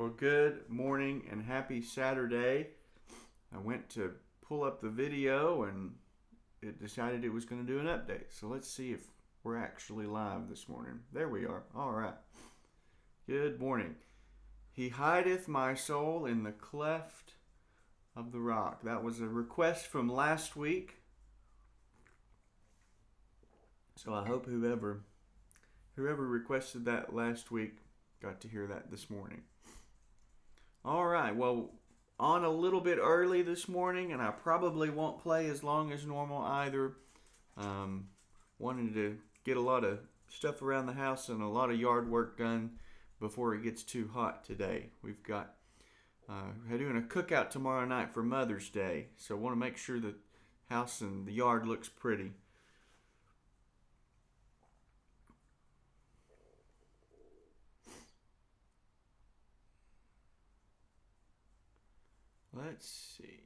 Well, good morning and happy Saturday. I went to pull up the video and it decided it was going to do an update. So let's see if we're actually live this morning. There we are. All right. Good morning. He hideth my soul in the cleft of the rock. That was a request from last week. So I hope whoever requested that last week got to hear that this morning. All right, well, on a little bit early this morning, and I probably won't play as long as normal either. Wanted to get a lot of stuff around the house and a lot of yard work done before it gets too hot today. We've got we're doing a cookout tomorrow night for Mother's Day, so I want to make sure the house and the yard looks pretty. Let's see.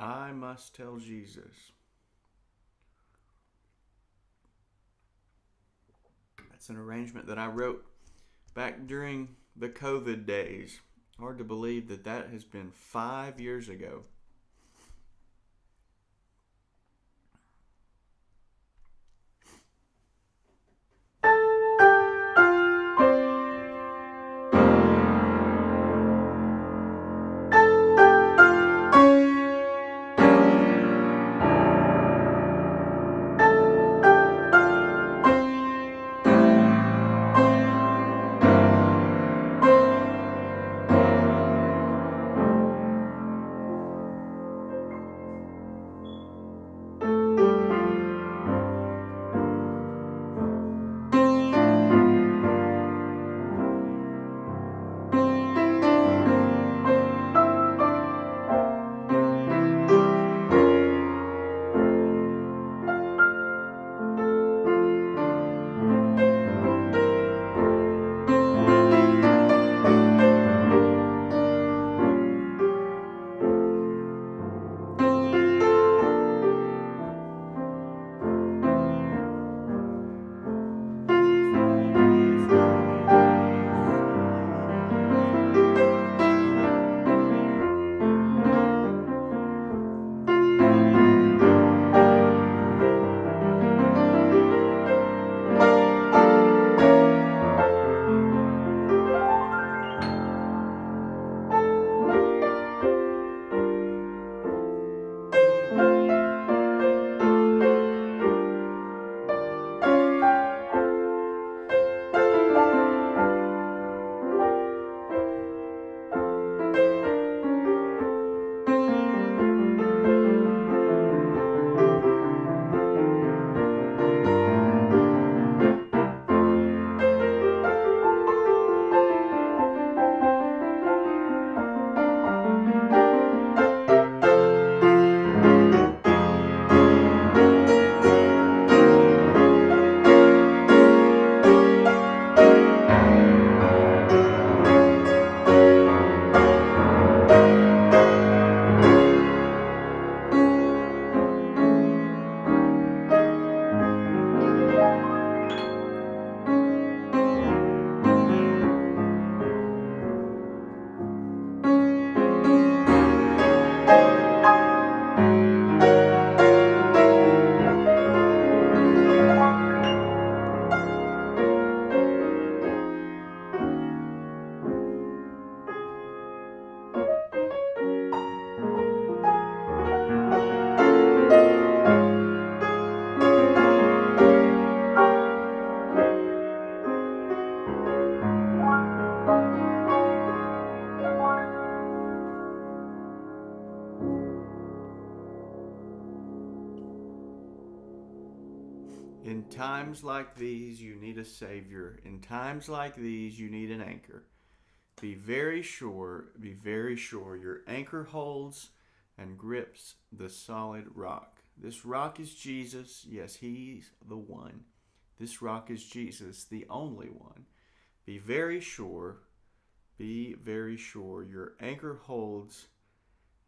I must tell Jesus. That's an arrangement that I wrote back during the COVID days. Hard to believe that that has been 5 years ago. In times like these, you need a Savior. In times like these, you need an anchor. Be very sure your anchor holds and grips the solid rock. This rock is Jesus. Yes, He's the one. This rock is Jesus, the only one. Be very sure your anchor holds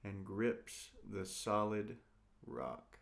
and grips the solid rock.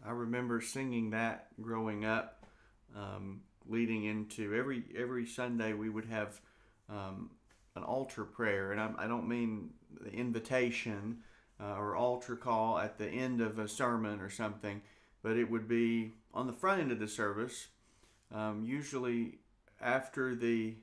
I remember singing that growing up, leading into every Sunday we would have an altar prayer, and I don't mean the invitation or altar call at the end of a sermon or something, but it would be on the front end of the service, usually after the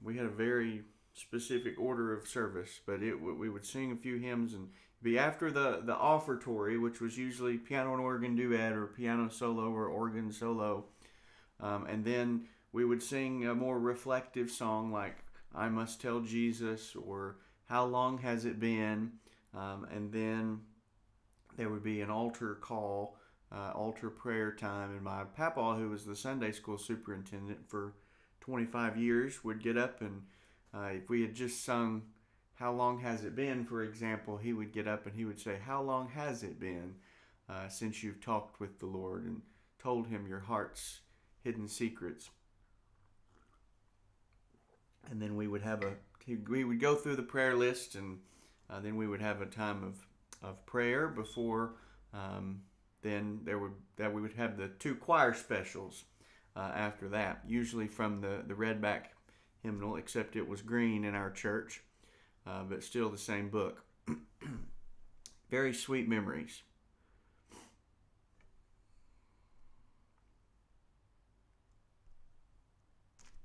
we had a very specific order of service, but we would sing a few hymns and be after the offertory, which was usually piano and organ duet or piano solo or organ solo, and then we would sing a more reflective song like "I Must Tell Jesus" or "How Long Has It Been," and then there would be an altar call, altar prayer time, and my papa, who was the Sunday school superintendent for 25 years, would get up and if we had just sung how long has it been, for example, he would get up and he would say, how long has it been since you've talked with the Lord and told him your heart's hidden secrets? And then we would go through the prayer list, and then we would have a time of prayer before. Then we would have the 2 choir specials after that, usually from the Redback hymnal, except it was green in our church, but still the same book. Very sweet memories.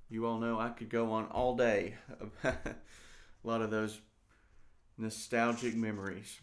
You all know I could go on all day about a lot of those nostalgic memories.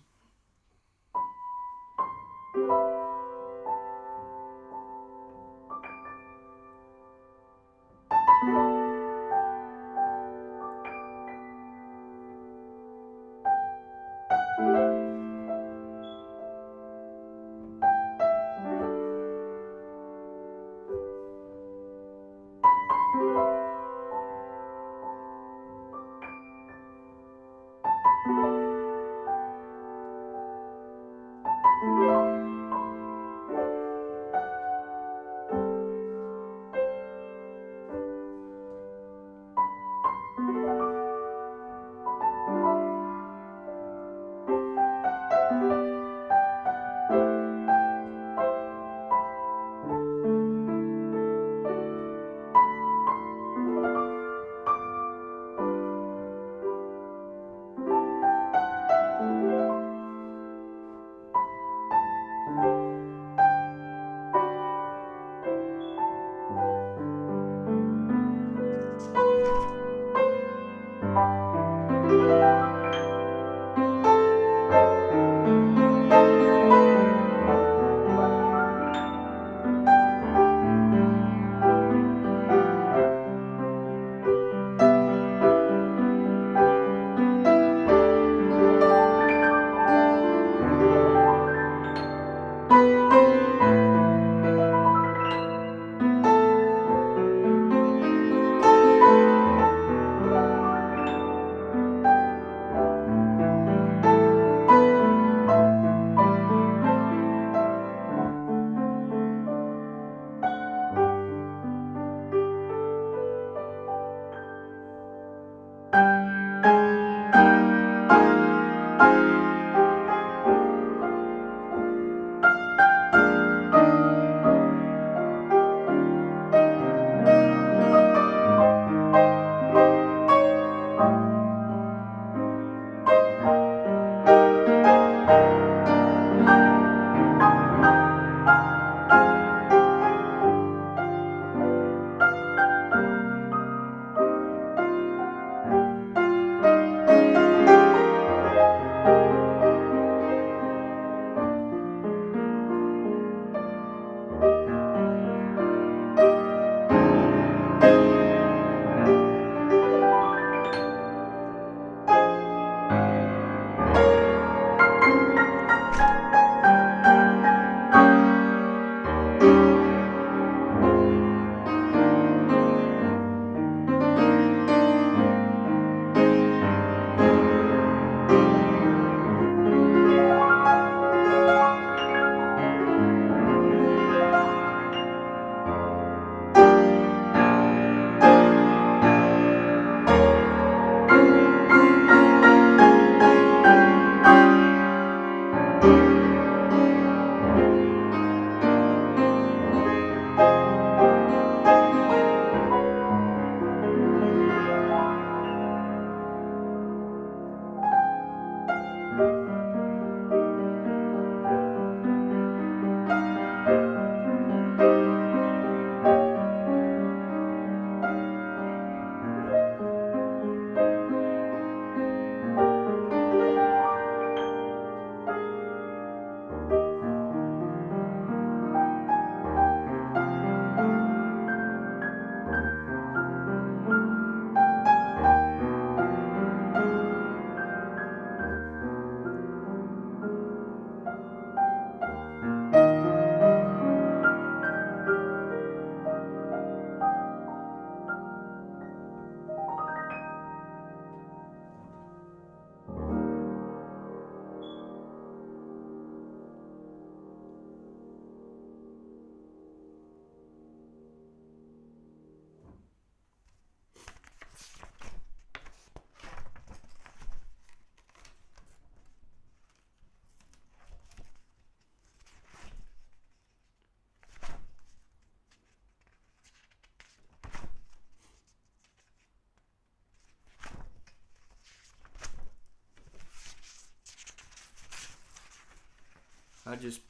I just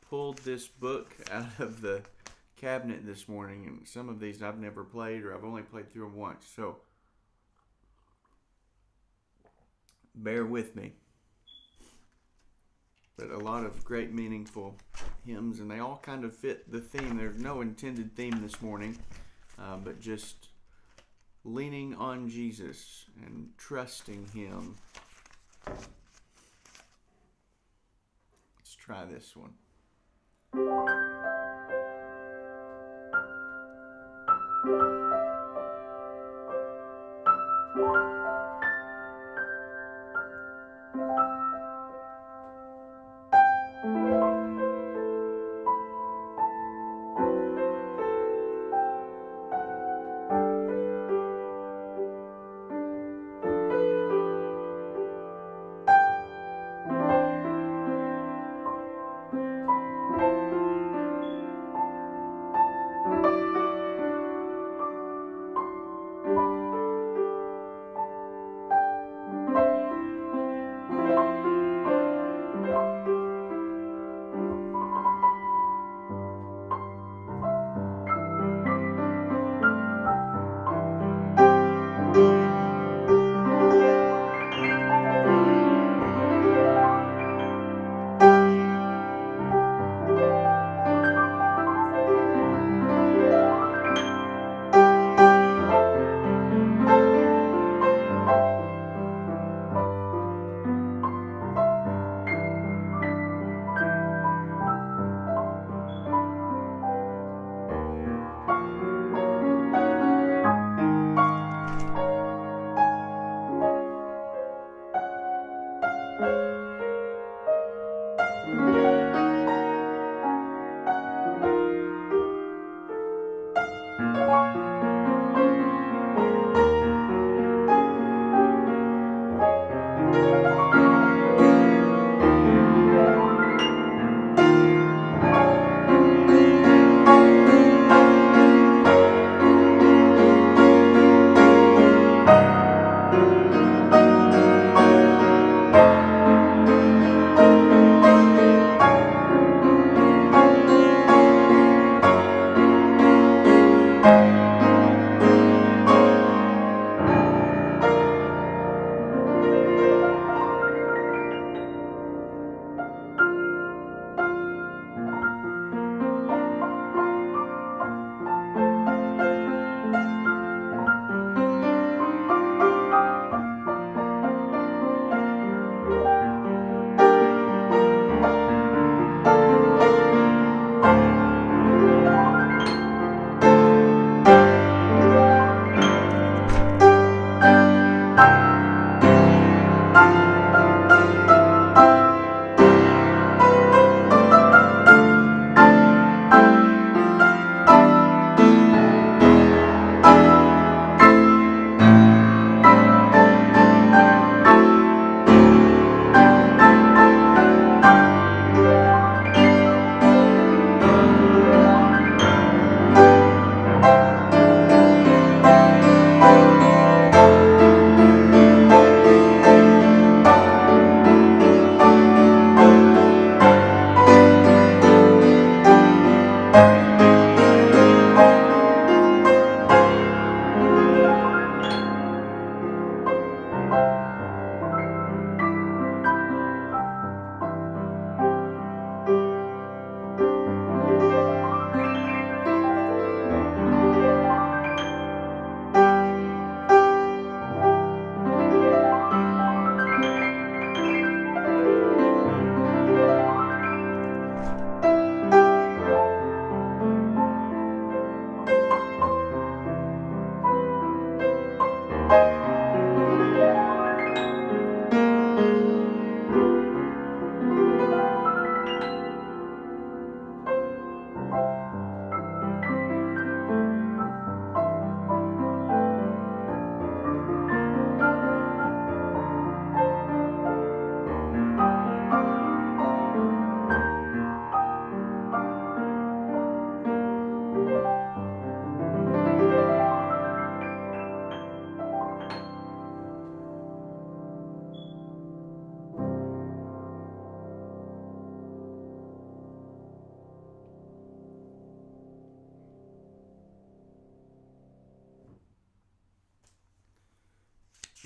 pulled this book out of the cabinet this morning, and some of these I've never played, or I've only played through them once, so bear with me. But a lot of great meaningful hymns, and they all kind of fit the theme. There's no intended theme this morning, but just leaning on Jesus and trusting Him. Let's try this one.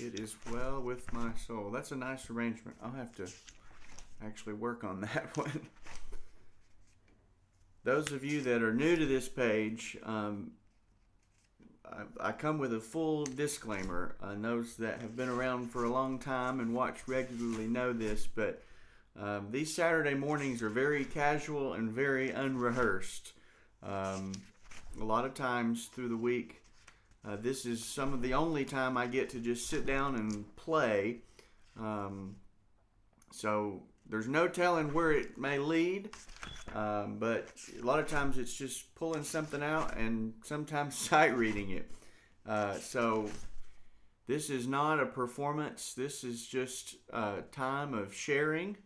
It is well with my soul. That's a nice arrangement. I'll have to actually work on that one. Those of you that are new to this page, I come with a full disclaimer. Those that have been around for a long time and watch regularly know this, but these Saturday mornings are very casual and very unrehearsed. A lot of times through the week, this is some of the only time I get to just sit down and play. So there's no telling where it may lead, but a lot of times it's just pulling something out and sometimes sight reading it. So this is not a performance. This is just a time of sharing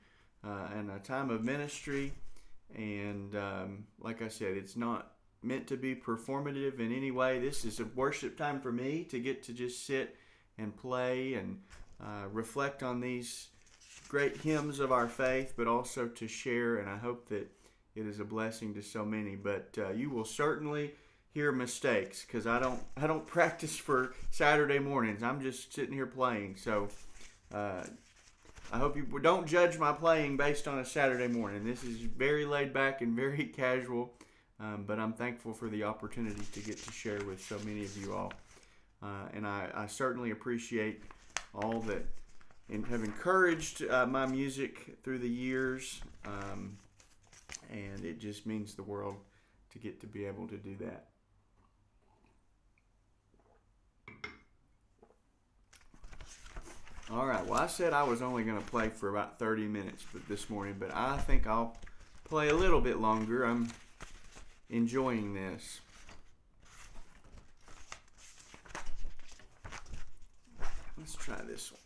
and a time of ministry. And like I said, it's not meant to be performative in any way. This is a worship time for me to get to just sit and play and reflect on these great hymns of our faith, but also to share, and I hope that it is a blessing to so many. But you will certainly hear mistakes because I don't practice for Saturday mornings. I'm just sitting here playing. So I hope you don't judge my playing based on a Saturday morning. This is very laid back and very casual, but I'm thankful for the opportunity to get to share with so many of you all. And I certainly appreciate all that and have encouraged my music through the years, and it just means the world to get to be able to do that. All right, well, I said I was only going to play for about 30 minutes this morning, but I think I'll play a little bit longer. I'm enjoying this. Let's try this one.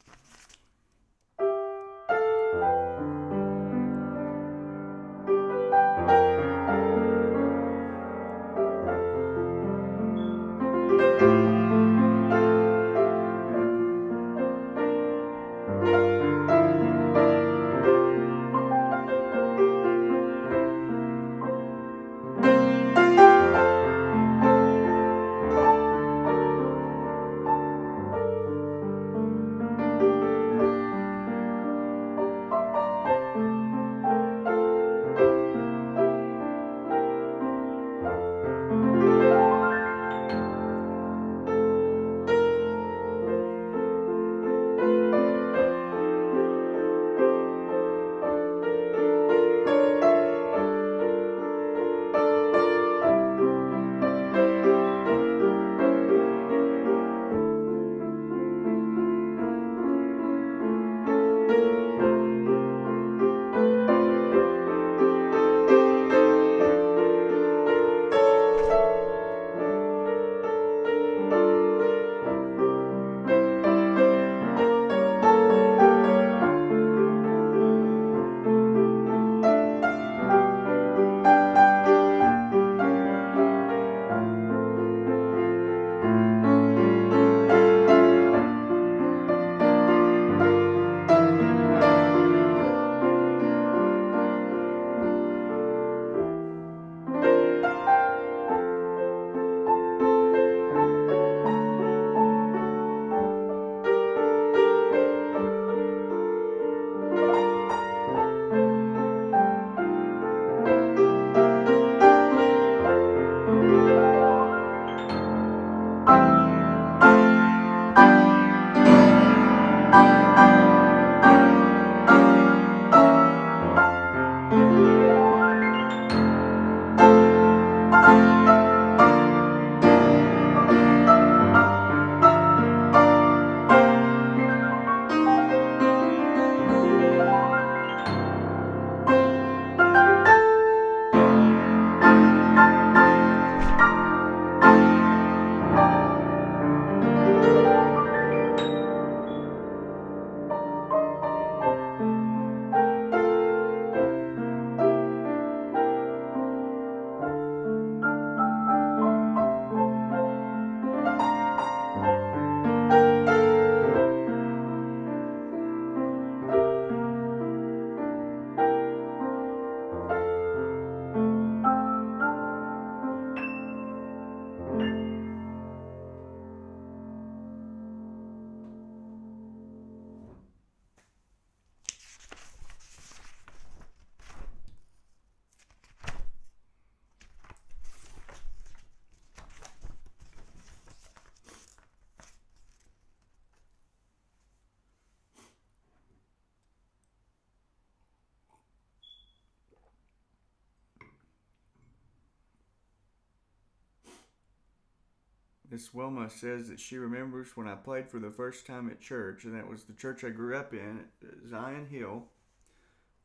Miss Wilma says that she remembers when I played for the first time at church, and that was the church I grew up in, Zion Hill,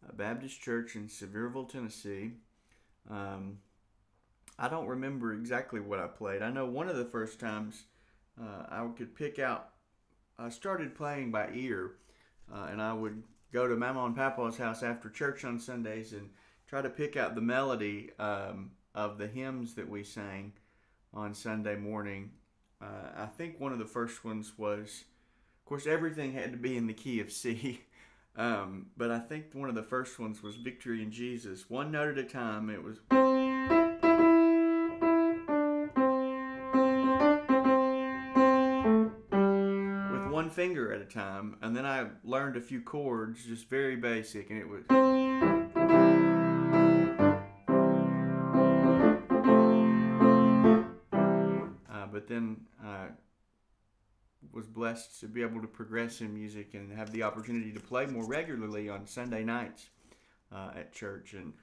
a Baptist church in Sevierville, Tennessee. I don't remember exactly what I played. I know one of the first times I could pick out, I started playing by ear, and I would go to Mama and Papa's house after church on Sundays and try to pick out the melody of the hymns that we sang on Sunday morning. I think one of the first ones was, of course, everything had to be in the key of C. But I think one of the first ones was Victory in Jesus. One note at a time. It was with one finger at a time. And then I learned a few chords, just very basic, and it was. But then was blessed to be able to progress in music and have the opportunity to play more regularly on Sunday nights at church. And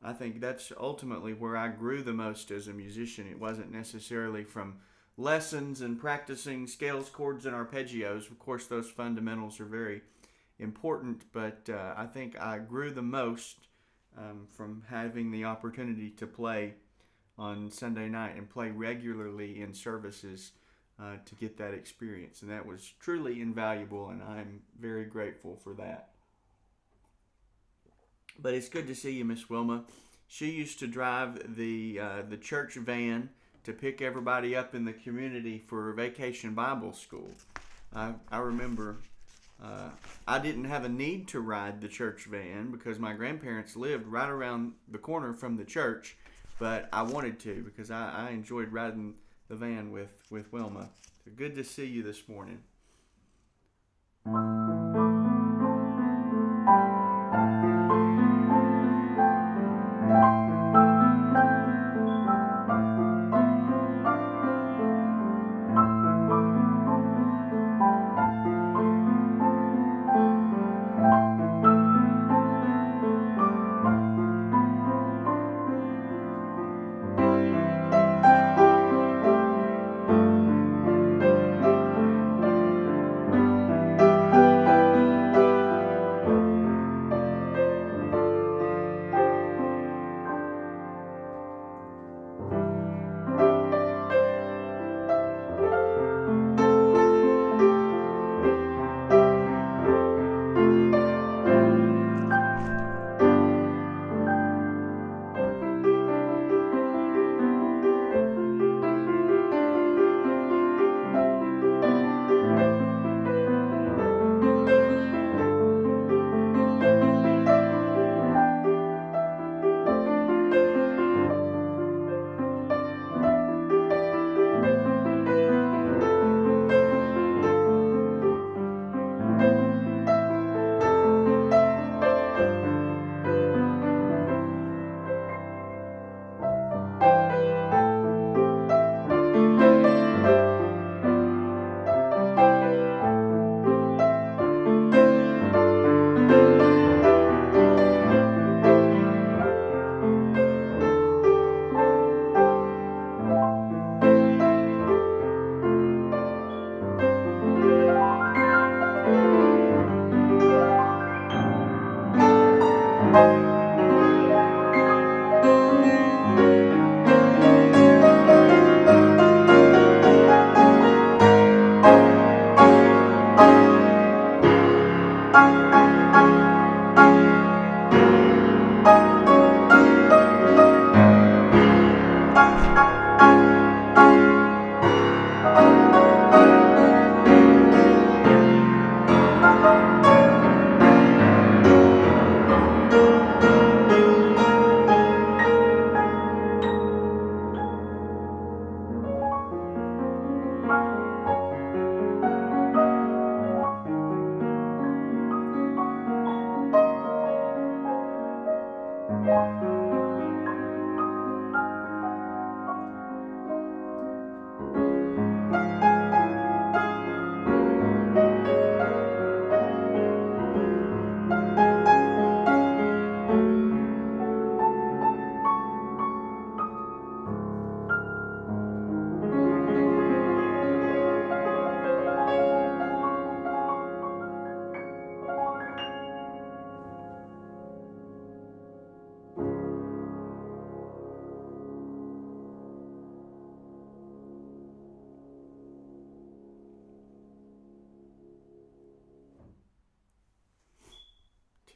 I think that's ultimately where I grew the most as a musician. It wasn't necessarily from lessons and practicing scales, chords, and arpeggios. Of course, those fundamentals are very important, but I think I grew the most from having the opportunity to play on Sunday night and play regularly in services to get that experience. And that was truly invaluable, and I'm very grateful for that. But it's good to see you, Miss Wilma. She used to drive the church van to pick everybody up in the community for Vacation Bible School. I remember I didn't have a need to ride the church van because my grandparents lived right around the corner from the church, but I wanted to because I enjoyed riding the van with Wilma. So good to see you this morning.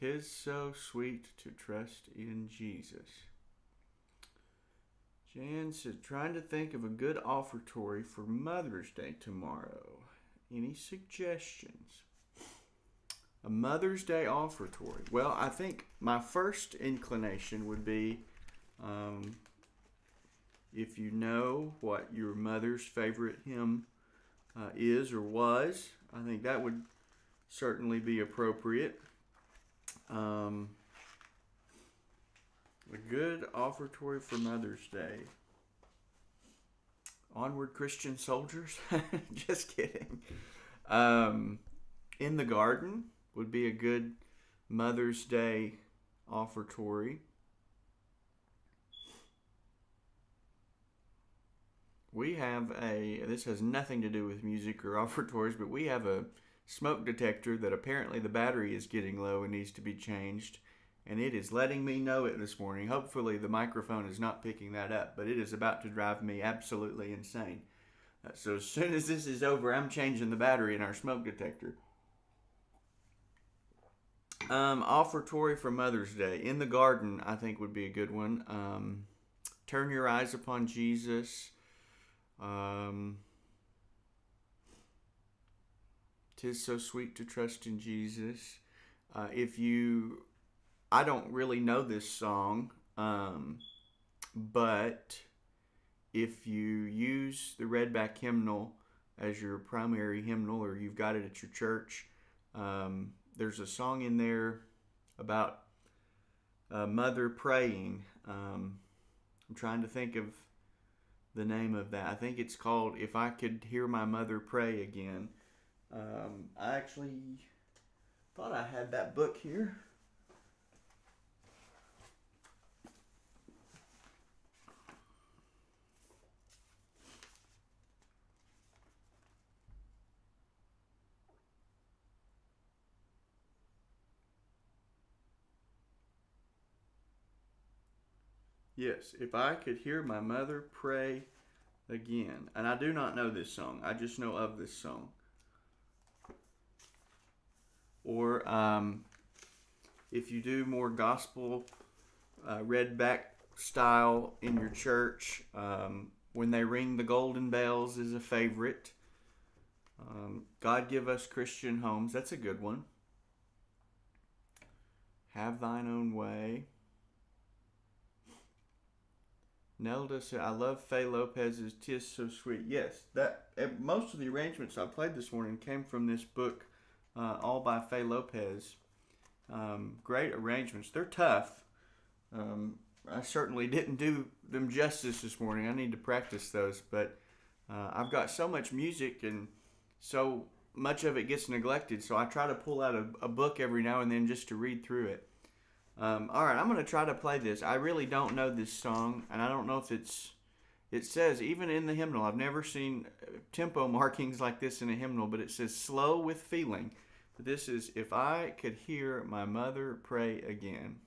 'Tis so sweet to trust in Jesus. Jan said, trying to think of a good offertory for Mother's Day tomorrow. Any suggestions? A Mother's Day offertory. Well, I think my first inclination would be, if you know what your mother's favorite hymn is or was, I think that would certainly be appropriate. A good offertory for Mother's Day. Onward, Christian Soldiers? Just kidding. In the Garden would be a good Mother's Day offertory. We have this has nothing to do with music or offertories, but we have a smoke detector that apparently the battery is getting low and needs to be changed. And it is letting me know it this morning. Hopefully the microphone is not picking that up, but it is about to drive me absolutely insane. So as soon as this is over, I'm changing the battery in our smoke detector. Offertory for Mother's Day. In the Garden, I think would be a good one. Turn Your Eyes Upon Jesus. 'Tis so sweet to trust in Jesus. I don't really know this song, but if you use the Redback hymnal as your primary hymnal, or you've got it at your church, there's a song in there about a mother praying. I'm trying to think of the name of that. I think it's called If I Could Hear My Mother Pray Again. I actually thought I had that book here. Yes, If I Could Hear My Mother Pray Again. And I do not know this song. I just know of this song. Or if you do more gospel Redback style in your church, When They Ring the Golden Bells is a favorite. God Give Us Christian Homes. That's a good one. Have Thine Own Way. Nelda said, I love Faye Lopez's 'Tis So Sweet. Yes, most of the arrangements I played this morning came from this book, all by Faye Lopez. Great arrangements. They're tough. I certainly didn't do them justice this morning. I need to practice those, but I've got so much music and so much of it gets neglected, so I try to pull out a book every now and then just to read through it. Alright, I'm going to try to play this. I really don't know this song, and I don't know if it says, even in the hymnal, I've never seen tempo markings like this in a hymnal, but it says slow with feeling. But this is If I Could Hear My Mother Pray Again.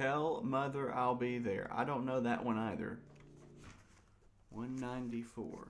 Tell Mother I'll Be There. I don't know that one either. 194.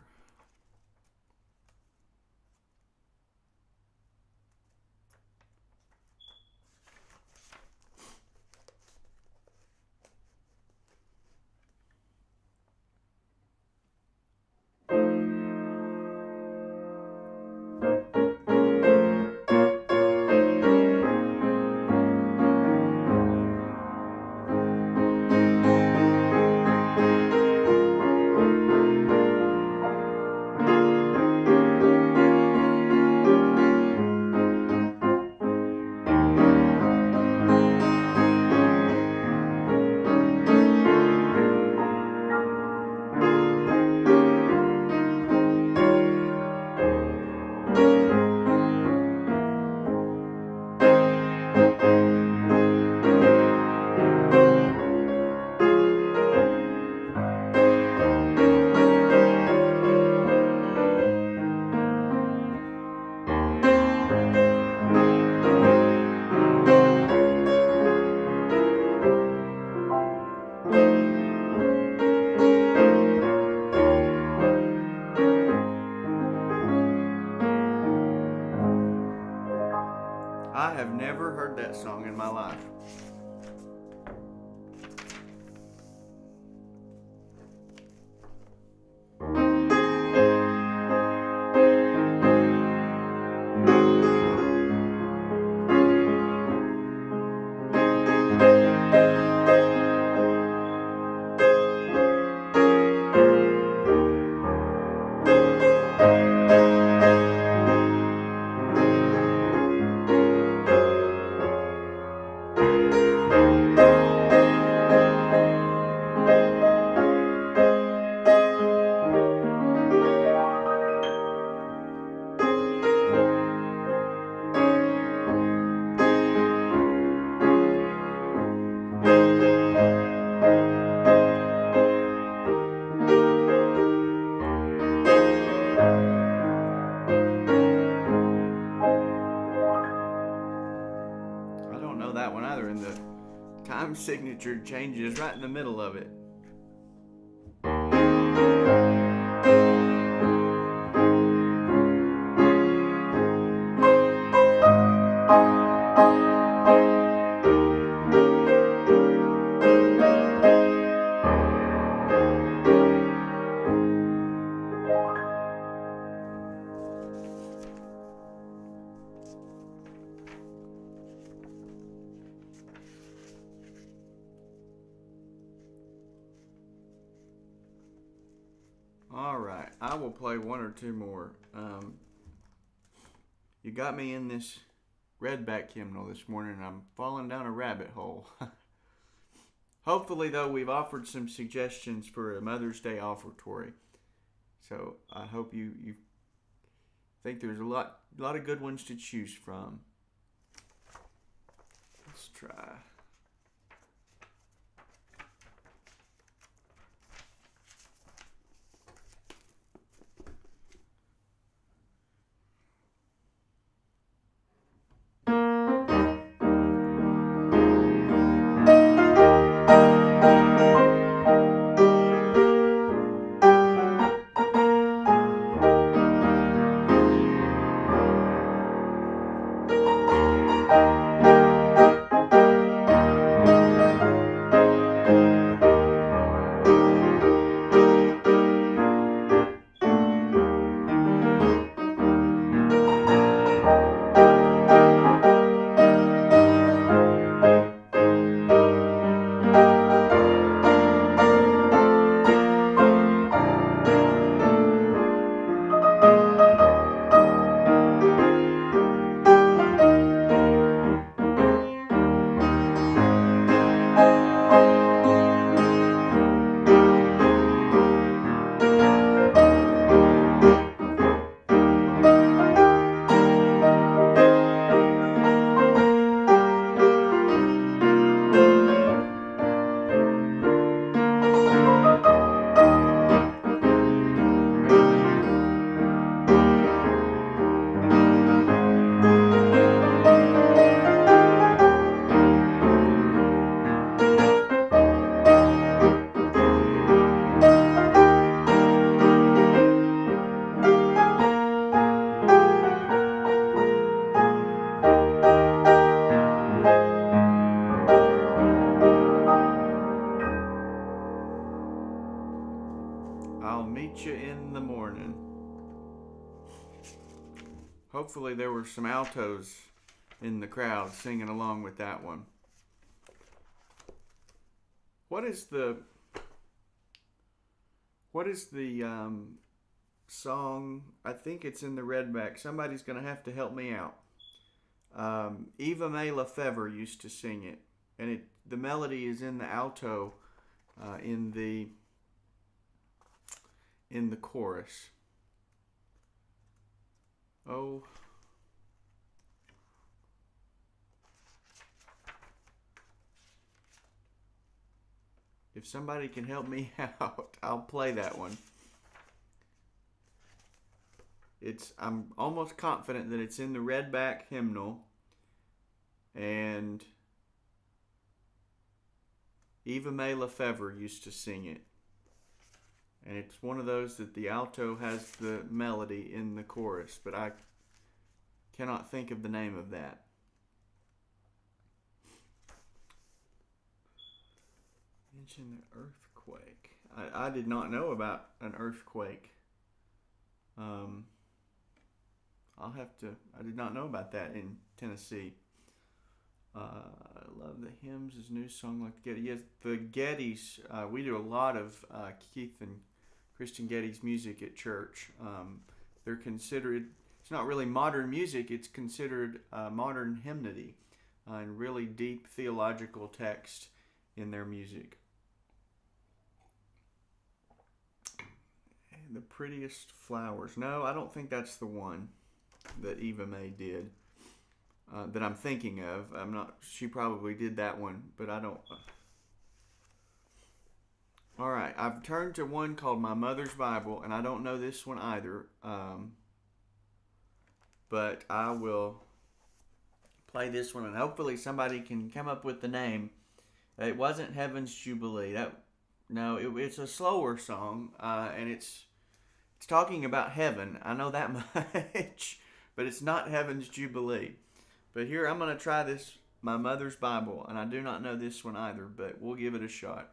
I have never heard that song in my life. That one either, and the time signature changes right in the middle of it. Alright, I will play one or two more. You got me in this Redback hymnal this morning, and I'm falling down a rabbit hole. Hopefully, though, we've offered some suggestions for a Mother's Day offertory. So I hope you think there's a lot of good ones to choose from. Let's try. I'll meet you in the morning. Hopefully there were some altos in the crowd singing along with that one. What is the song? I think it's in the Redback. Somebody's going to have to help me out. Eva Mae Lefevre used to sing it, and the melody is in the alto, in the chorus. Oh. If somebody can help me out, I'll play that one. I'm almost confident that it's in the Redback hymnal, and Eva Mae Lefevre used to sing it. And it's one of those that the alto has the melody in the chorus, but I cannot think of the name of that. Mention the earthquake. I did not know about an earthquake. I did not know about that in Tennessee. I love the hymns. His new song like the Getty. Yes, the Gettys. We do a lot of Keith and Christian Getty's music at church. They're considered. It's not really modern music. It's considered modern hymnody, and really deep theological text in their music. And the Prettiest Flowers. No, I don't think that's the one that Eva Mae did. That I'm thinking of. I'm not. She probably did that one, but I don't. All right, I've turned to one called My Mother's Bible, and I don't know this one either. But I will play this one, and hopefully somebody can come up with the name. It wasn't Heaven's Jubilee. It's a slower song, and it's talking about heaven. I know that much, but it's not Heaven's Jubilee. But here, I'm going to try this, My Mother's Bible, and I do not know this one either, but we'll give it a shot.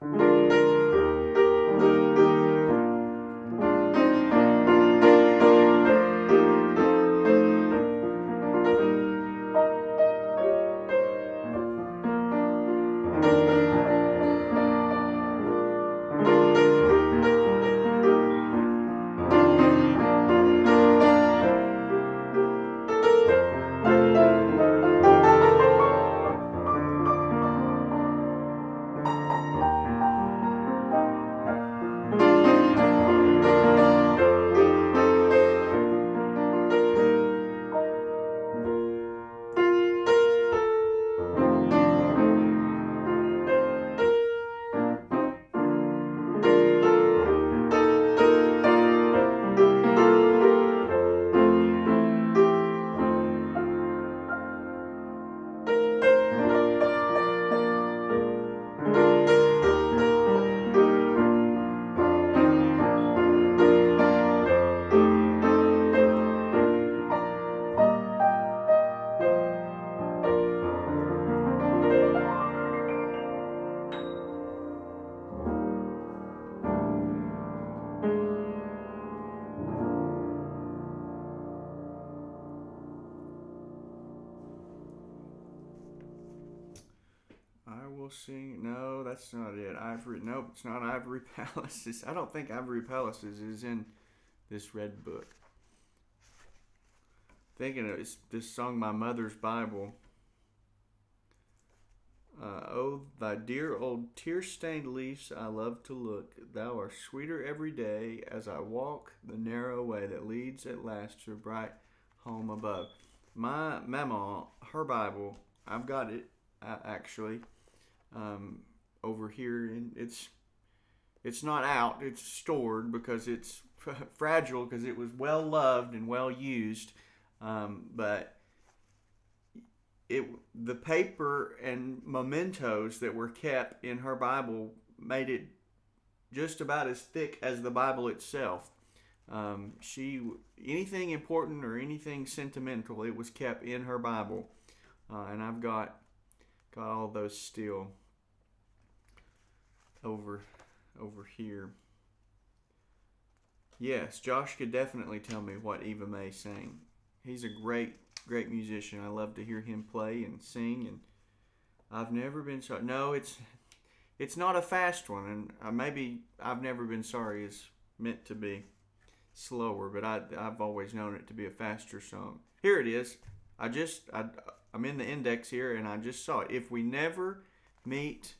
Sing. No, that's not it. Nope, it's not Ivory Palaces. I don't think Ivory Palaces is in this red book. Thinking of this song, My Mother's Bible. Oh, thy dear old tear-stained leaves I love to look. Thou art sweeter every day as I walk the narrow way that leads at last to a bright home above. My mama, her Bible, I've got it actually. Over here, and it's not out, it's stored because it's fragile because it was well loved and well used, but the paper and mementos that were kept in her Bible made it just about as thick as the Bible itself. Anything important or anything sentimental, it was kept in her Bible, and I've got all those still over here. Yes, Josh could definitely tell me what Eva Mae sang. He's a great musician. I love to hear him play and sing. And I've never been sorry. No, it's not a fast one, and maybe I've never been sorry is meant to be slower, but I've always known it to be a faster song. Here it is. I'm in the index here, and I just saw it. If we never meet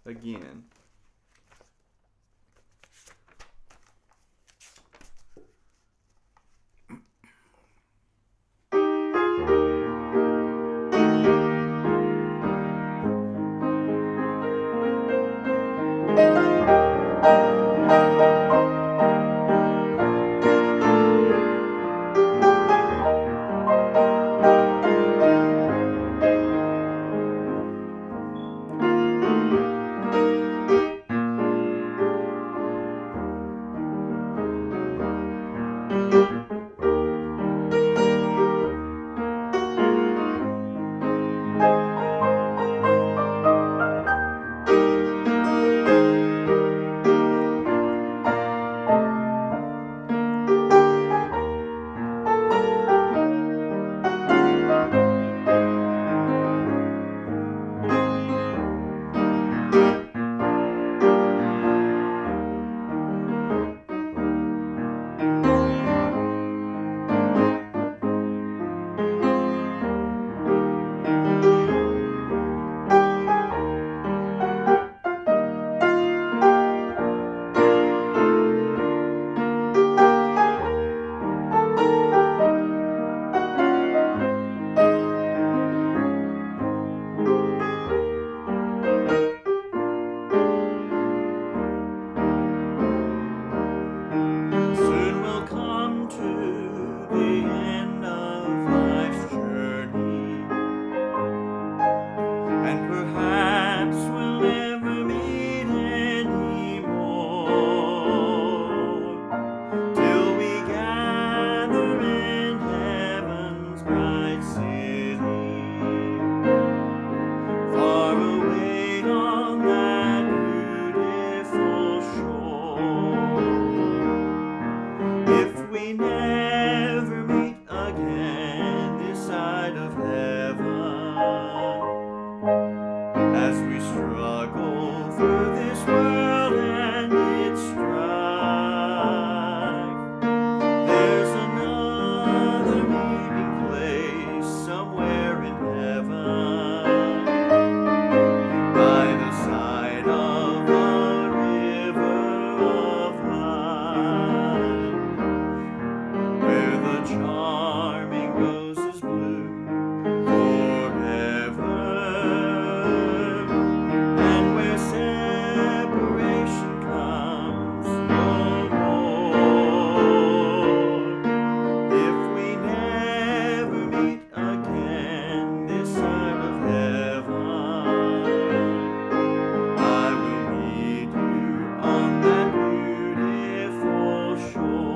again. Soon we'll come to the end of life's journey, and perhaps we'll never meet anymore, till we gather in heaven's bright city, far away on that beautiful shore. If we never meet again this side of heaven, as we struggle through this world and its strife, there's another meeting place somewhere in heaven, by the side of a river of light, where the charming roses bloom forever, and where separation comes no more. If we never meet again this side of heaven, I will meet you on that beautiful shore.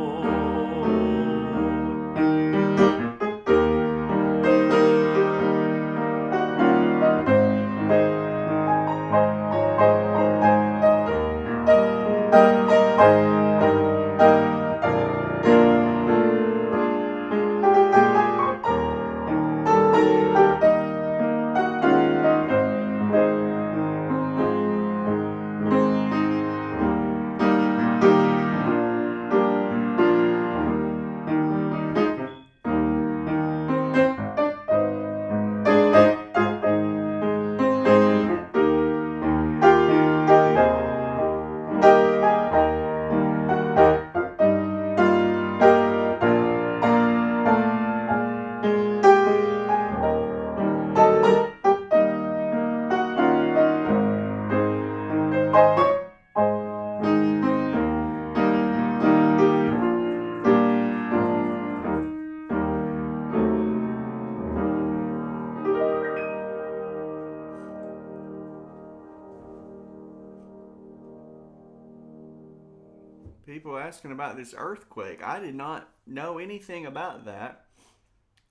People asking about this earthquake. I did not know anything about that.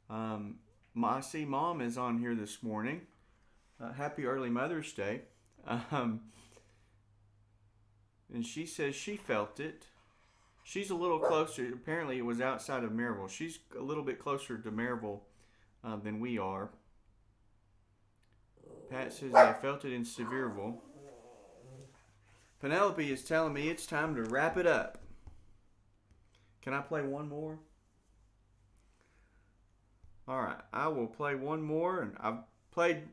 I see Mom is on here this morning. Happy early Mother's Day. And she says she felt it. She's a little closer. Apparently, it was outside of Maryville. She's a little bit closer to Maryville than we are. Pat says they felt it in Sevierville. Penelope is telling me it's time to wrap it up. Can I play one more? Alright, I will play one more. And I've played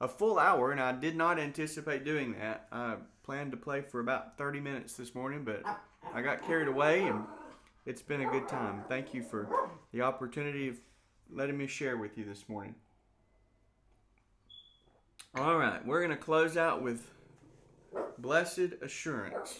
a full hour, and I did not anticipate doing that. I planned to play for about 30 minutes this morning, but I got carried away, and it's been a good time. Thank you for the opportunity of letting me share with you this morning. Alright, we're going to close out with Blessed Assurance.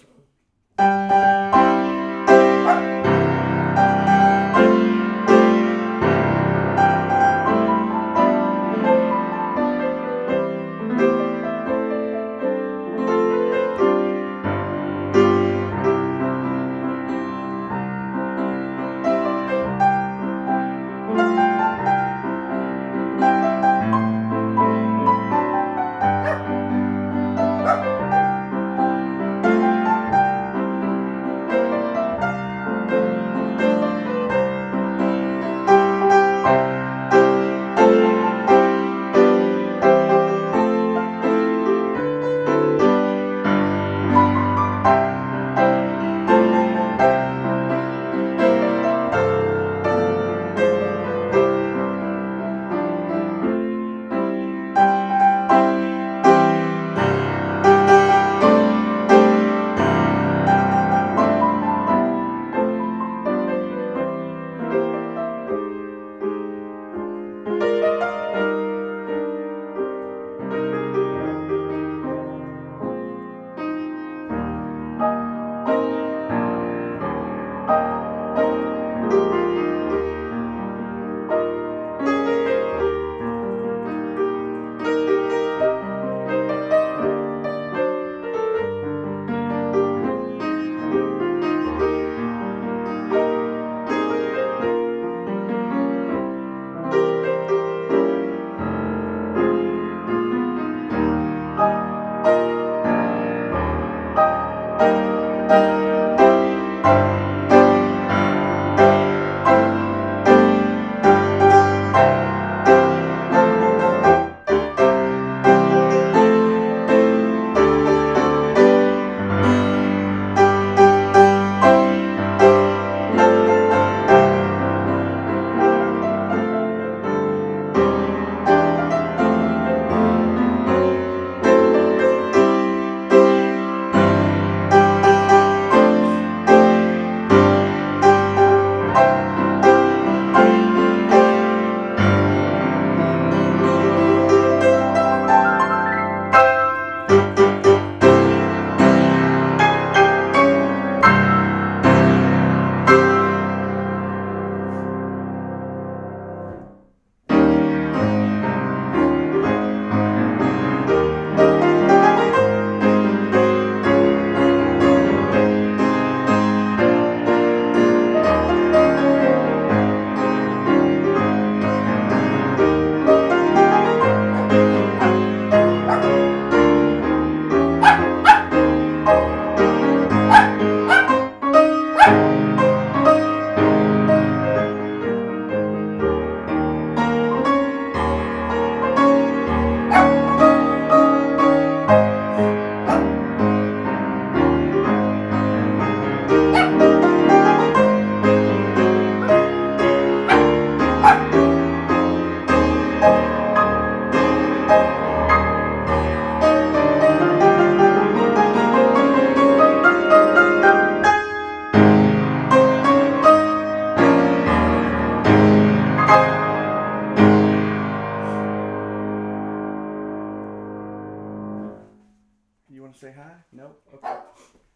You want to say hi? No? Okay.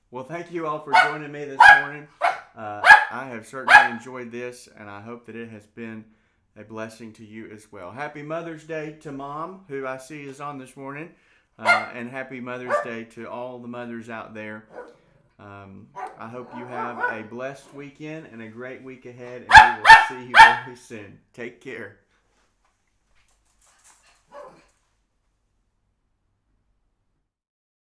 Well, thank you all for joining me this morning. I have certainly enjoyed this, and I hope that it has been a blessing to you as well. Happy Mother's Day to Mom, who I see is on this morning, and happy Mother's Day to all the mothers out there. I hope you have a blessed weekend and a great week ahead, and we will see you very soon. Take care.